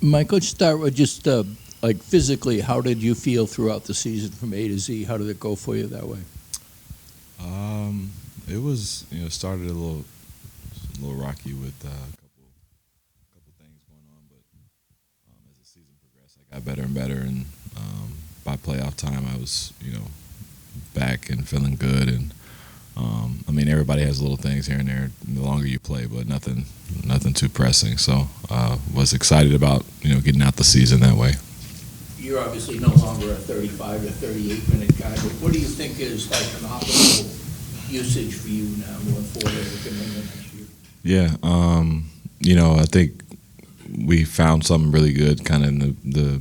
Mike, let's start with just like physically. How did you feel throughout the season from A to Z? How did it go for you that way? It was started a little rocky with a couple things going on, but as the season progressed, I got better and better, and by playoff time, I was back and feeling good. And I mean, everybody has little things here and there the longer you play, but nothing too pressing. So was excited about getting out the season that way. You're obviously no longer a 35 to 38 minute guy, but what do you think is like an optimal usage for you now going forward next year? Yeah, I think we found something really good kind of in the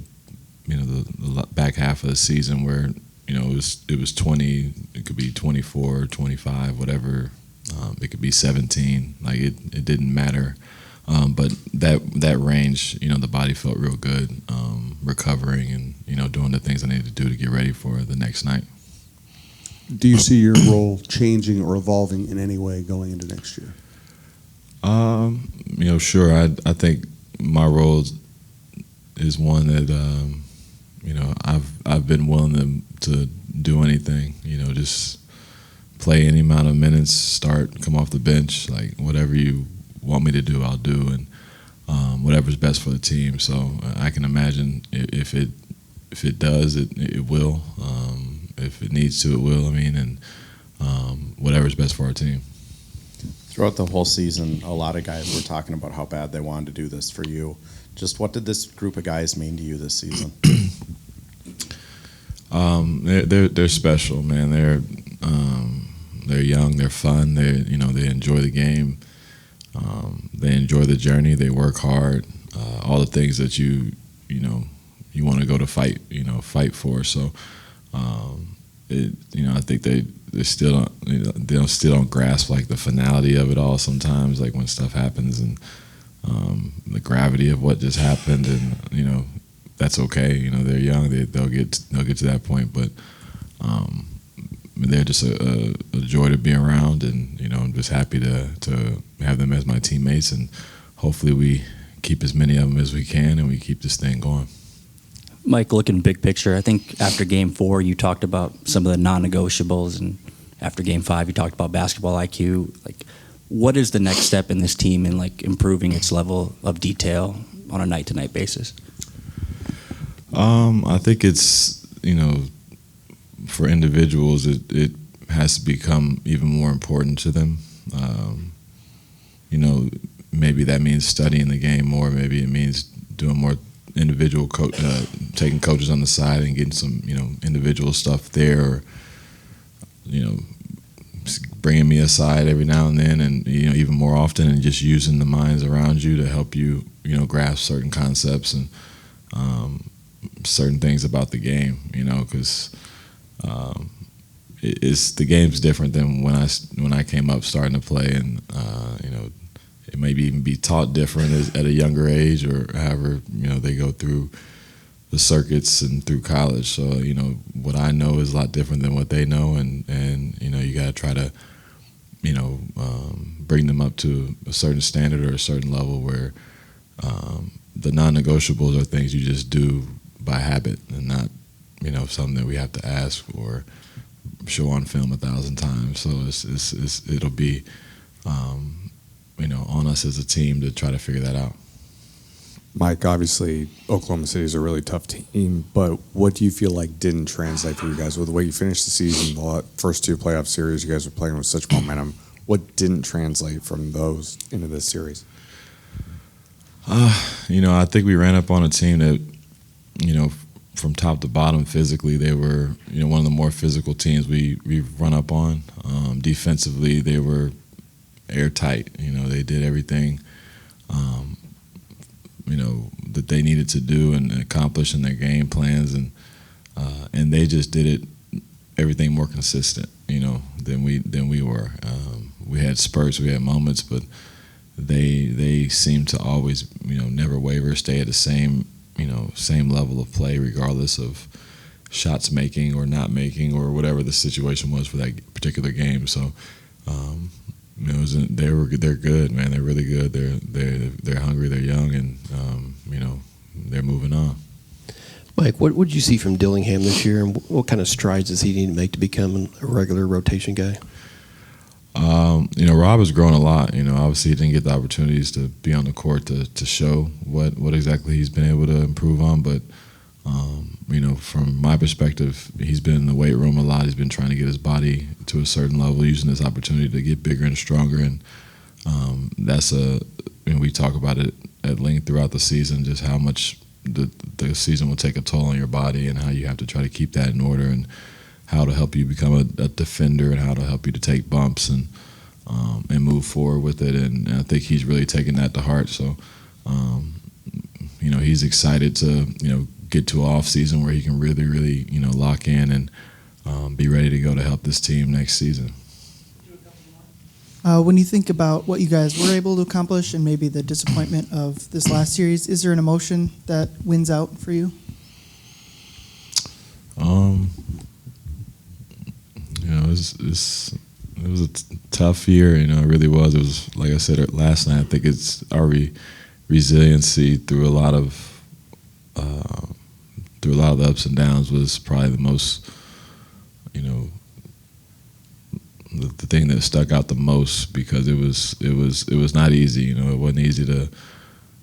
back half of the season where it was 20, it could be 24, 25, whatever. It could be 17. Like it didn't matter. But that range, the body felt real good, recovering and doing the things I needed to do to get ready for the next night. Do you see your role changing or evolving in any way going into next year? Sure. I think my role is one that I've been willing to do anything. Just play any amount of minutes, come off the bench, like whatever you want me to do, I'll do, and whatever's best for the team. So I can imagine if it does, it will. If it needs to, it will. I mean, and whatever's best for our team. Throughout the whole season, a lot of guys were talking about how bad they wanted to do this for you. Just what did this group of guys mean to you this season? They're special, man. They're young, they're fun. They enjoy the game. They enjoy the journey. They work hard. All the things that you want to go to fight for. So, I think they still don't grasp like the finality of it all. Sometimes, like when stuff happens and the gravity of what just happened, and that's okay. They're young. They'll get to that point, but they're just a joy to be around, and I'm just happy to have them as my teammates, and hopefully we keep as many of them as we can, and we keep this thing going. Mike, looking big picture, I think after Game 4 you talked about some of the non-negotiables, and after Game 5 you talked about basketball IQ. Like, what is the next step in this team in like improving its level of detail on a night-to-night basis? I think it's for individuals, it has to become even more important to them. Maybe that means studying the game more. Maybe it means doing more individual taking coaches on the side and getting some individual stuff there, or bringing me aside every now and then, and even more often, and just using the minds around you to help you grasp certain concepts and certain things about the game, because it's the game's different than when I came up starting to play, and it may even be taught different at a younger age, or however they go through the circuits and through college. So what I know is a lot different than what they know, and you got to try to bring them up to a certain standard or a certain level where the non-negotiables are things you just do by habit, and not something that we have to ask or show on film 1,000 times. So it'll be on us as a team to try to figure that out. Mike, obviously Oklahoma City is a really tough team, but what do you feel like didn't translate for you guys? With the way you finished the season, the first two playoff series, you guys were playing with such momentum. What didn't translate from those into this series? I think we ran up on a team that, from top to bottom physically, they were, one of the more physical teams we've run up on. Defensively, they were airtight. They did everything, that they needed to do and accomplish in their game plans, and they just did it, everything more consistent, than we were. We had spurts, we had moments, but they seemed to always, never waver, stay at the same level of play, regardless of shots making or not making or whatever the situation was for that particular game. So, they're good, man. They're really good. They're hungry. They're young, and they're moving on. Mike, what did you see from Dillingham this year, and what kind of strides does he need to make to become a regular rotation guy? Rob has grown a lot. Obviously he didn't get the opportunities to be on the court to show what exactly he's been able to improve on. But, from my perspective, he's been in the weight room a lot. He's been trying to get his body to a certain level, using this opportunity to get bigger and stronger. And we talk about it at length throughout the season, just how much the season will take a toll on your body and how you have to try to keep that in order, and how to help you become a defender, and how to help you to take bumps and move forward with it. And I think he's really taken that to heart. So, he's excited to, get to an off season where he can really, really, lock in and be ready to go to help this team next season. When you think about what you guys were able to accomplish and maybe the disappointment of this last series, is there an emotion that wins out for you? It was a tough year. It really was. It was, like I said last night, I think it's our resiliency through a lot of the ups and downs was probably the most, the thing that stuck out the most, because it was not easy. It wasn't easy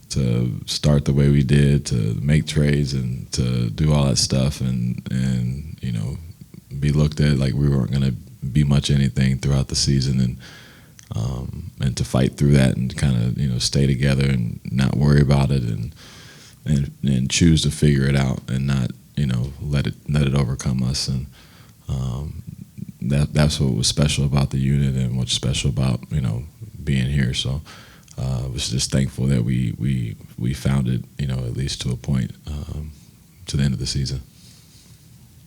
to start the way we did, to make trades and to do all that stuff, and be looked at like we weren't going to be much anything throughout the season, and to fight through that and kind of stay together and not worry about it, and choose to figure it out and not let it overcome us. And that's what was special about the unit, and what's special about being here. So I was just thankful that we found it, at least to a point, to the end of the season.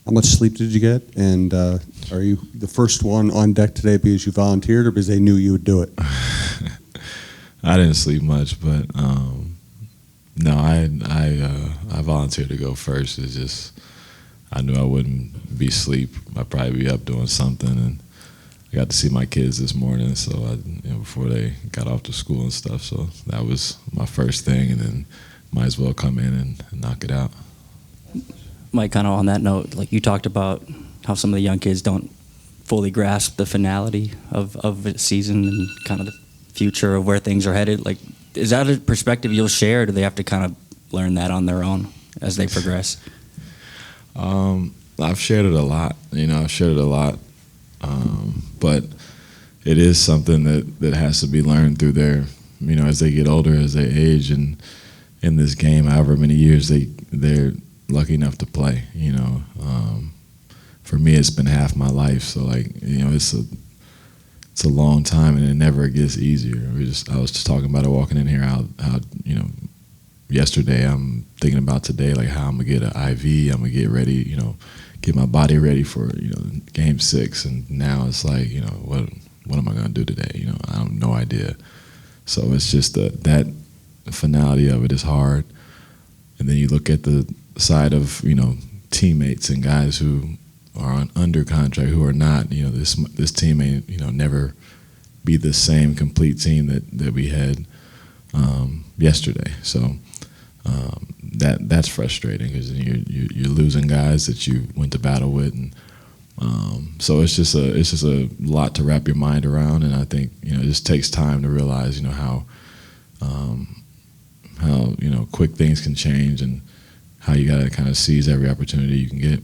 How much sleep did you get? And are you the first one on deck today because you volunteered, or because they knew you would do it? I didn't sleep much, but no, I volunteered to go first. It's just I knew I wouldn't be asleep. I'd probably be up doing something, and I got to see my kids this morning, so before they got off to school and stuff. So that was my first thing, and then might as well come in and knock it out. Mike, kind of on that note, like you talked about how some of the young kids don't fully grasp the finality of the season and kind of the future of where things are headed. Like, is that a perspective you'll share, or do they have to kind of learn that on their own as they progress? I've shared it a lot. But it is something that has to be learned through their, as they get older, as they age, and in this game, however many years they're lucky enough to play. For me, it's been half my life, so it's a long time, and it never gets easier. I was just talking about it walking in here, how yesterday I'm thinking about today, like how I'm gonna get an IV, I'm gonna get ready, get my body ready for game 6, and now it's like what am I gonna do today? I have no idea. So it's just that finality of it is hard, and then you look at the side of teammates and guys who are under contract who are not. This team may never be the same complete team that we had yesterday. So that's frustrating, because you're losing guys that you went to battle with, and so it's just a lot to wrap your mind around. And I think it just takes time to realize how quick things can change, and how you got to kind of seize every opportunity you can get.